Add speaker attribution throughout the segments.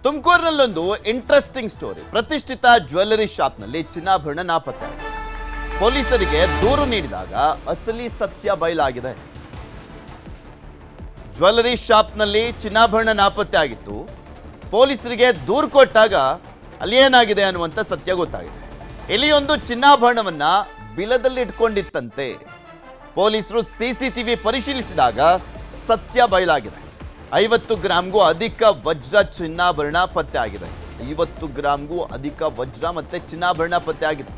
Speaker 1: ತುಮಕೂರಿನಲ್ಲೊಂದು interesting story. ಪ್ರತಿಷ್ಠಿತ jewellery ಶಾಪ್ನಲ್ಲಿ ಚಿನ್ನಾಭರಣ ನಾಪತ್ತೆ. ಪೊಲೀಸರಿಗೆ ದೂರು ನೀಡಿದಾಗ ಅಸಲಿ ಸತ್ಯ ಬಯಲಾಗಿದೆ. ಜ್ಯುವೆಲ್ಲರಿ ಶಾಪ್ನಲ್ಲಿ ಚಿನ್ನಾಭರಣ ನಾಪತ್ತೆ ಆಗಿತ್ತು. ಪೊಲೀಸರಿಗೆ ದೂರು ಕೊಟ್ಟಾಗ ಅಲ್ಲಿ ಏನಾಗಿದೆ ಅನ್ನುವಂಥ ಸತ್ಯ ಗೊತ್ತಾಗಿದೆ. ಇಲ್ಲಿ ಒಂದು ಚಿನ್ನಾಭರಣವನ್ನ ಬಿಲದಲ್ಲಿ ಇಟ್ಕೊಂಡಿತ್ತಂತೆ. ಪೊಲೀಸರು ಸಿಸಿಟಿವಿ ಪರಿಶೀಲಿಸಿದಾಗ ಸತ್ಯ ಬಯಲಾಗಿದೆ. 50 ಗ್ರಾಂಗೂ ಅಧಿಕ ವಜ್ರ ಚಿನ್ನಾಭರಣ ಪತ್ತೆ ಆಗಿದೆ. 50 ಗ್ರಾಂಗೂ ಅಧಿಕ ವಜ್ರ ಮತ್ತೆ ಚಿನ್ನಾಭರಣ ಪತ್ತೆ ಆಗಿದೆ.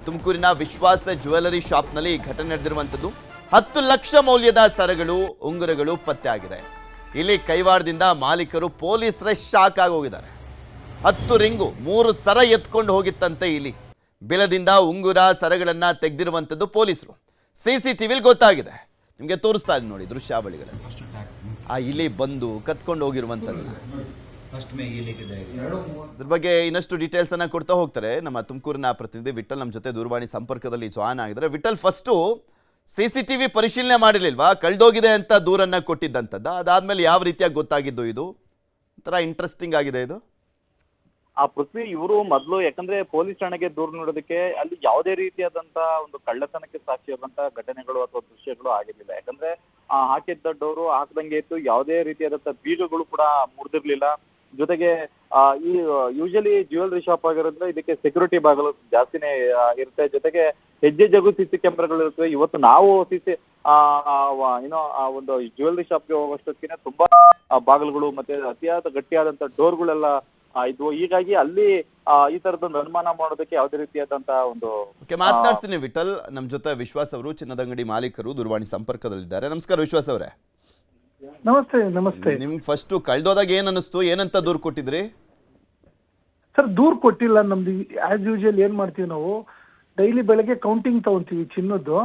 Speaker 1: ತುಮಕೂರಿನ ವಿಶ್ವಾಸ ಜ್ಯುವೆಲ್ಲರಿ ಶಾಪ್ನಲ್ಲಿ ಈ ಘಟನೆ ನಡೆದಿರುವಂಥದ್ದು. 10 ಲಕ್ಷ ಮೌಲ್ಯದ ಸರಗಳು, ಉಂಗುರಗಳು ಪತ್ತೆ ಆಗಿದೆ. ಇಲ್ಲಿ ಕೈವಾರದಿಂದ ಮಾಲೀಕರು ಪೊಲೀಸರೇ ಶಾಕ್ ಆಗಿ ಹೋಗಿದ್ದಾರೆ. 10 ರಿಂಗು 3 ಸರ ಎತ್ಕೊಂಡು ಹೋಗಿತ್ತಂತೆ. ಇಲ್ಲಿ ಬಿಲದಿಂದ ಉಂಗುರ ಸರಗಳನ್ನ ತೆಗೆದಿರುವಂಥದ್ದು ಪೊಲೀಸರು ಸಿಸಿಟಿವಿಲಿ ಗೊತ್ತಾಗಿದೆ. ನಿಮಗೆ ತೋರಿಸ್ತಾ ಇದ್ದೀನಿ ನೋಡಿ ದೃಶ್ಯಾವಳಿಗಳಲ್ಲಿ. ಆ ಇಲಿ ಬಂದು ಕತ್ಕೊಂಡು ಹೋಗಿರುವಂಥದ್ದು. ಇದ್ರ ಬಗ್ಗೆ ಇನ್ನಷ್ಟು ಡೀಟೇಲ್ಸ್ ಅನ್ನ ಕೊಡ್ತಾ ಹೋಗ್ತಾರೆ ನಮ್ಮ ತುಮಕೂರಿನ ಪ್ರತಿನಿಧಿ ವಿಠಲ್. ನಮ್ಮ ಜೊತೆ ದೂರವಾಣಿ ಸಂಪರ್ಕದಲ್ಲಿ ಜಾಯ್ನ್ ಆಗಿದ್ದಾರೆ. ವಿಠಲ್, ಫಸ್ಟು ಸಿಸಿಟಿವಿ ಪರಿಶೀಲನೆ ಮಾಡಿರ್ಲಿಲ್ವಾ? ಕಳ್ದೋಗಿದೆ ಅಂತ ದೂರನ್ನ ಕೊಟ್ಟಿದ್ದಂಥದ್ದು. ಅದಾದ್ಮೇಲೆ ಯಾವ ರೀತಿಯಾಗಿ ಗೊತ್ತಾಗಿದ್ದು? ಇದು ಒಂಥರ ಇಂಟ್ರೆಸ್ಟಿಂಗ್ ಆಗಿದೆ ಇದು.
Speaker 2: ಆ ಪೃಥ್ವಿ ಇವರು ಮೊದಲು ಯಾಕಂದ್ರೆ ಪೊಲೀಸ್ ಠಾಣೆಗೆ ದೂರು ನೀಡೋದಕ್ಕೆ ಅಲ್ಲಿ ಯಾವುದೇ ರೀತಿಯಾದಂತ ಒಂದು ಕಳ್ಳತನಕ್ಕೆ ಸಾಕ್ಷಿಯಾದಂತ ಘಟನೆಗಳು ಅಥವಾ ದೃಶ್ಯಗಳು ಆಗಿರ್ಲಿಲ್ಲ. ಯಾಕಂದ್ರೆ ಹಾಕಿದ್ದ ಡೋರು ಹಾಕದಂಗೆ ಇತ್ತು. ಯಾವುದೇ ರೀತಿಯಾದಂತ ಬೀಗಗಳು ಕೂಡ ಮುರಿದಿರ್ಲಿಲ್ಲ. ಜೊತೆಗೆ ಈ ಯೂಶಲಿ ಜ್ಯುವೆಲ್ಲರಿ ಶಾಪ್ ಆಗಿರೋದ್ರಿಂದ ಇದಕ್ಕೆ ಸೆಕ್ಯೂರಿಟಿ ಬಾಗಿಲು ಜಾಸ್ತಿನೇ ಇರುತ್ತೆ. ಜೊತೆಗೆ ಹೆಜ್ಜೆಗೂ ಸಿಸಿ ಕ್ಯಾಮ್ರಾಗಳು ಇರ್ತವೆ. ಇವತ್ತು ನಾವು ಒಂದು ಜ್ಯುವೆಲ್ಲರಿ ಶಾಪ್ಗೆ ಹೋಗೋಷ್ಟೊತ್ತಿಗೆ ತುಂಬಾ ಬಾಗಿಲುಗಳು ಮತ್ತೆ ಅತಿಯಾದ ಗಟ್ಟಿಯಾದಂತ ಡೋರ್ಗಳೆಲ್ಲ ಇದು. ಹೀಗಾಗಿ ಅಲ್ಲಿ ಈ ತರದೊಂದು ಅನುಮಾನ ಮಾಡೋದಕ್ಕೆ ಯಾವುದೇ ರೀತಿಯಾದಂತ ಒಂದು
Speaker 1: ಮಾತನಾಡ್ತೀನಿ. ವಿಠಲ್, ನಮ್ಮ ಜೊತೆ ವಿಶ್ವಾಸ್ ಅವರು, ಚಿನ್ನದ ಅಂಗಡಿ ಮಾಲೀಕರು, ದೂರವಾಣಿ ಸಂಪರ್ಕದಲ್ಲಿದ್ದಾರೆ. ನಮಸ್ಕಾರ ವಿಶ್ವಾಸ್ ಅವರೇ.
Speaker 3: ನಮಸ್ತೆ. ನಮಸ್ತೆ.
Speaker 1: ನಿಮ್ಗೆ ಫಸ್ಟ್ ಕಳ್ದೋದಾಗ ಏನ್ ಅನಿಸ್ತು? ಏನಂತ ದೂರು ಕೊಟ್ಟಿದ್ರಿ?
Speaker 3: ಸರ್, ದೂರು ಕೊಟ್ಟಿಲ್ಲ. ನಮ್ದು ಆಸ್ ಯೂಶುವಲ್ ಏನ್ ಮಾಡ್ತೀವಿ ನಾವು, ಡೈಲಿ ಬೆಳಗ್ಗೆ ಕೌಂಟಿಂಗ್ ತಗೊಂತೀವಿ ಚಿನ್ನದ್ದು.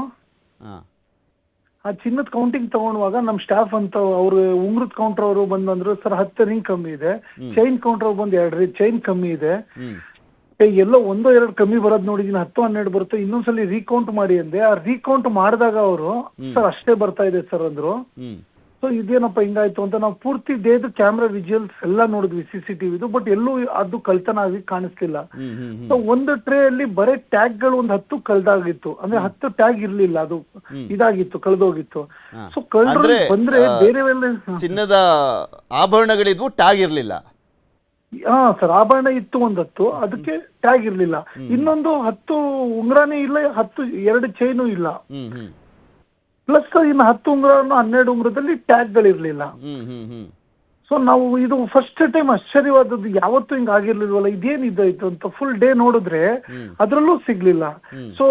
Speaker 3: ಆ ಚಿನ್ನದ ಕೌಂಟಿಂಗ್ ತಗೊಳುವಾಗ ನಮ್ ಸ್ಟಾಫ್ ಅಂತ ಅವ್ರು ಉಂಗ್ರದ ಕೌಂಟರ್ ಅವರು ಬಂದ್ರು, ಸರ್ 10 ರಿಂಗ್ ಕಮ್ಮಿ ಇದೆ. ಚೈನ್ ಕೌಂಟರ್ ಅವ್ರು ಬಂದು 2 ಚೈನ್ ಕಮ್ಮಿ ಇದೆ. ಎಲ್ಲೋ 1-2 ಕಮ್ಮಿ ಬರೋದ್ ನೋಡಿದೀನಿ, 10-12 ಬರುತ್ತೆ. ಇನ್ನೊಂದ್ಸಲಿ ರೀಕೌಂಟ್ ಮಾಡಿ ಅಂದೆ. ಆ ರೀಕೌಂಟ್ ಮಾಡಿದಾಗ ಅವರು ಸರ್ ಅಷ್ಟೇ ಬರ್ತಾ ಇದೆ ಸರ್ ಅಂದ್ರು. ಸೊ ಇದೇನಪ್ಪ ಹಿಂಗಾಯ್ತು ಅಂತ ನಾವು ಪೂರ್ತಿ ಡೇದು ಕ್ಯಾಮ್ರಾ ವಿಜುವಲ್ಸ್ ಎಲ್ಲ ನೋಡಿದ್ವಿ ಸಿಸಿಟಿವಿದು. ಬಟ್ ಎಲ್ಲೂ ಅದು ಕಳ್ತನ ಆಗಿ ಕಾಣಿಸ್ತಿಲ್ಲ. ಸೊ ಒಂದು ಟ್ರೇ ಅಲ್ಲಿ ಬರೀ ಟ್ಯಾಗ್ ಗಳು ಒಂದು 10 ಕಳ್ದಾಗಿತ್ತು. ಅಂದ್ರೆ 10 ಟ್ಯಾಗ್ ಇರ್ಲಿಲ್ಲ, ಅದು ಇದಾಗಿತ್ತು, ಕಳ್ದೋಗಿತ್ತು. ಸೊ ಕಳ್ದ್ರೆ ಬಂದ್ರೆ ಬೇರೆ
Speaker 1: ಚಿನ್ನದ ಆಭರಣಗಳಿದ್ವು, ಟ್ಯಾಗ್ ಇರ್ಲಿಲ್ಲ.
Speaker 3: ಹಾ ಸರ್, ಆಭರಣ ಇತ್ತು ಒಂದು 10, ಅದಕ್ಕೆ ಟ್ಯಾಗ್ ಇರ್ಲಿಲ್ಲ. ಇನ್ನೊಂದು 10 ಉಂಗ್ರಾನೇ ಇಲ್ಲ, 2 ಚೈನು ಇಲ್ಲ. ಪ್ಲಸ್ ಇನ್ನು 10 ಉಂಗುರನು 12 ಉಂಗುರದಲ್ಲಿ ಟ್ಯಾಗ್ ಗಳಿರ್ಲಿಲ್ಲ. ಸೊ ನಾವು ಇದು ಫಸ್ಟ್ ಟೈಮ್ ಆಶ್ಚರ್ಯವಾದದ್ದು, ಯಾವತ್ತೂ ಹಿಂಗ ಆಗಿರ್ಲಿಲ್ವಲ್ಲ, ಇದೇನಿದ್ದಾಯ್ತು ಅಂತ ಫುಲ್ ಡೇ ನೋಡಿದ್ರೆ ಅದ್ರಲ್ಲೂ ಸಿಗ್ಲಿಲ್ಲ. ಸೊ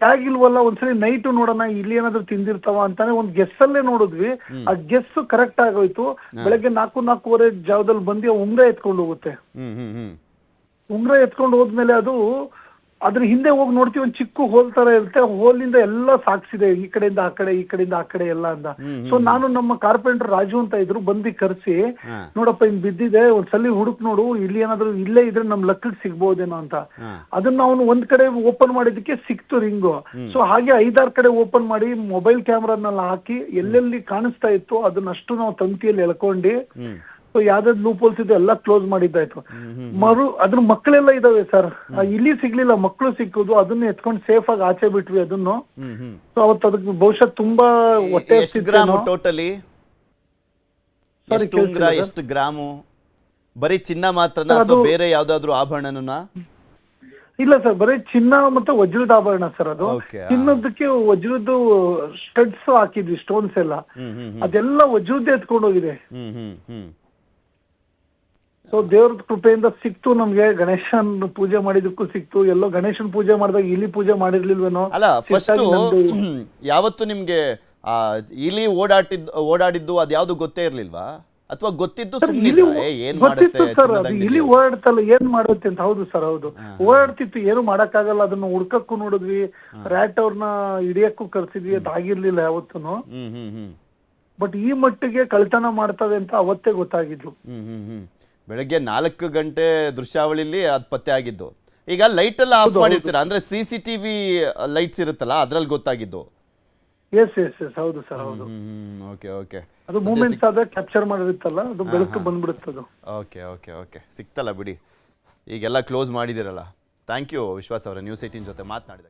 Speaker 3: ಟ್ಯಾಗ್ ಇಲ್ವಲ್ಲ, ಒಂದ್ಸಲಿ ನೈಟ್ ನೋಡೋಣ ಇಲ್ಲಿ ಏನಾದ್ರು ತಿಂದಿರ್ತಾವ ಅಂತಾನೆ ಒಂದ್ ಗೆಸ್ ಅಲ್ಲೇ ನೋಡಿದ್ವಿ. ಆ ಗೆಸ್ ಕರೆಕ್ಟ್ ಆಗೋಯ್ತು. ಬೆಳಗ್ಗೆ 4-4:15 ಜಾವದಲ್ಲಿ ಬಂದು ಉಂಗ್ರ ಎತ್ಕೊಂಡು ಹೋಗುತ್ತೆ. ಉಂಗ್ರ ಎತ್ಕೊಂಡು ಹೋದ್ಮೇಲೆ ಅದು ಅದ್ರ ಹಿಂದೆ ಹೋಗಿ ನೋಡ್ತೀವಿ, ಒಂದ್ ಚಿಕ್ಕ ಹೋಲ್ ತರ ಇರುತ್ತೆ. ಹೋಲಿಂದ ಎಲ್ಲ ಸಾಕ್ಸಿದೆ, ಈ ಕಡೆಯಿಂದ ಆ ಕಡೆ, ಈ ಕಡೆಯಿಂದ ಆ ಕಡೆ ಎಲ್ಲ ಅಂತ. ಸೊ ನಾನು ನಮ್ಮ ಕಾರ್ಪೆಂಟರ್ ರಾಜು ಅಂತ ಇದ್ರು, ಬಂದು ಕರ್ಸಿ, ನೋಡಪ್ಪ ಹಿಂಗ್ ಬಿದ್ದಿದೆ, ಒಂದ್ಸಲಿ ಹುಡುಕ್ ನೋಡು, ಇಲ್ಲಿ ಏನಾದ್ರು ಇಲ್ಲೇ ಇದ್ರೆ ನಮ್ ಲಕ್ಕಕ್ಕೆ ಸಿಗ್ಬೋದೇನೋ ಅಂತ. ಅದನ್ನ ಅವನು ಒಂದ್ ಕಡೆ ಓಪನ್ ಮಾಡಿದಕ್ಕೆ ಸಿಕ್ತು ರಿಂಗು. ಸೊ ಹಾಗೆ 5-6 ಕಡೆ ಓಪನ್ ಮಾಡಿ ಮೊಬೈಲ್ ಕ್ಯಾಮ್ರಾನೆಲ್ಲ ಹಾಕಿ ಎಲ್ಲೆಲ್ಲಿ ಕಾಣಿಸ್ತಾ ಇತ್ತು ಅದನ್ನಷ್ಟು ನಾವು ತಂತಿಯಲ್ಲಿ ಎಳ್ಕೊಂಡು, ಸೊ ಯಾವ್ದಾದ್ ಲೂಪ್ ಹೋಲ್ಸ್ ಇದೆ ಎಲ್ಲ ಕ್ಲೋಸ್ ಮಾಡಿದ್ದಾಯ್ತು. ಅದ್ರ ಮಕ್ಕಳೆಲ್ಲ ಇದಾವೆ ಸರ್. ಇಲ್ಲಿ ಸಿಗ್ಲಿಲ್ಲ, ಮಕ್ಕಳು ಸಿಕ್ಕುದು. ಅದನ್ನ ಎತ್ಕೊಂಡು ಸೇಫ್ ಆಗಿ ಆಚೆ ಬಿಟ್ವಿ ಅದನ್ನು. ಸೊ ಅವತ್ತು ಅದಕ್ಕೆ ಬಹುಶಃ ತುಂಬಾ ಹೊಟ್ಟೆ
Speaker 1: ಟೋಟಲಿ ಎಷ್ಟು ಗ್ರಾಮು? ಬರೀ ಚಿನ್ನ ಮಾತ್ರನಾ ಅಥವಾ ಬೇರೆ ಯಾವ್ದಾದ್ರು ಆಭರಣನ?
Speaker 3: ಇಲ್ಲ ಸರ್, ಬರೀ ಚಿನ್ನ ಮತ್ತೆ ವಜ್ರದ ಆಭರಣ ಸರ್. ಅದು ಚಿನ್ನದಕ್ಕೆ ವಜ್ರದ್ದು ಸ್ಟಡ್ಸ್ ಹಾಕಿದ್ವಿ, ಸ್ಟೋನ್ಸ್ ಎಲ್ಲ, ಅದೆಲ್ಲ ವಜ್ರದ್ದೇ ಎತ್ಕೊಂಡು ಹೋಗಿದೆ. ಸೊ ದೇವ್ರ ಕೃಪೆಯಿಂದ ಸಿಕ್ತು ನಮ್ಗೆ. ಗಣೇಶನ್ ಪೂಜೆ ಮಾಡಿದಕ್ಕೂ ಸಿಕ್ತು. ಎಲ್ಲೋ ಗಣೇಶನ್ ಪೂಜೆ ಮಾಡಿದಾಗ ಇಲ್ಲಿ ಪೂಜೆ ಮಾಡಿರ್ಲಿಲ್ವೇನೋ.
Speaker 1: ಅಲ್ಲ, ಫಸ್ಟ್ ಯಾವತ್ತು ನಿಮ್ಗೆ ಇಲ್ಲಿ ಓಡಾಡಿದ್ದು ಅದ್ಯಾವ್ದು ಗೊತ್ತೇ ಇರ್ಲಿಲ್ವಾ? ಅಥವಾ ಗೊತ್ತಿದ್ದು
Speaker 3: ಗೊತ್ತಿತ್ತು ಸರ್, ಅದು ಇಲ್ಲಿ ಓಡಾಡ್ತಲ್ಲ, ಏನ್ ಮಾಡುತ್ತೆ ಅಂತ. ಹೌದು ಸರ್, ಹೌದು, ಓಡಾಡ್ತಿತ್ತು. ಏನು ಮಾಡಕ್ಕಾಗಲ್ಲ. ಅದನ್ನ ಹುಡ್ಕಕ್ಕೂ ನೋಡಿದ್ವಿ, ರ್ಯಾಟ್ ಅವ್ರನ್ನ ಹಿಡಿಯಕ್ಕೂ ಕರ್ಸಿದ್ವಿ, ಅದಾಗಿರ್ಲಿಲ್ಲ ಯಾವತ್ತೂ. ಬಟ್ ಈ ಮಟ್ಟಿಗೆ ಕಳ್ತನ ಮಾಡ್ತವೆ ಅಂತ ಅವತ್ತೇ ಗೊತ್ತಾಗಿದ್ದು.
Speaker 1: ಬೆಳಗ್ಗೆ 4 ಗಂಟೆ ದೃಶ್ಯಾವಳಿಲಿ ಅದು ಪತ್ತೆ ಆಗಿದ್ದು. ಈಗ ಲೈಟ್ ಎಲ್ಲ ಆಫ್ ಮಾಡಿರ್ತೀರಾ, ಅಂದ್ರೆ ಸಿಸಿಟಿವಿ ಲೈಟ್ಸ್ ಇರುತ್ತಲ್ಲ, ಅದ್ರಲ್ಲಿ ಗೊತ್ತಾಗಿದ್ದು?
Speaker 3: ಎಸ್ ಹೌದು ಸರ್, ಹೌದು.
Speaker 1: ಓಕೆ ಓಕೆ
Speaker 3: ಅದು ಮೂಮೆಂಟ್ಸ್ ಆದ್ರೆ ಕ್ಯಾಪ್ಚರ್ ಮಾಡಿರುತ್ತಲ್ಲ, ಅದು ಬೆಳಕು ಬಂದ್ಬಿಡುತ್ತದು.
Speaker 1: ಓಕೆ ಓಕೆ ಓಕೆ ಸಿಕ್ತಲ್ಲ ಬಿಡಿ, ಈಗೆಲ್ಲ ಕ್ಲೋಸ್ ಮಾಡಿದಿರಲ್ಲ. ಥ್ಯಾಂಕ್ ಯು ವಿಶ್ವಾಸ್ ಅವರ ನ್ಯೂಸ್ 18 ಜೊತೆ ಮಾತನಾಡಿದ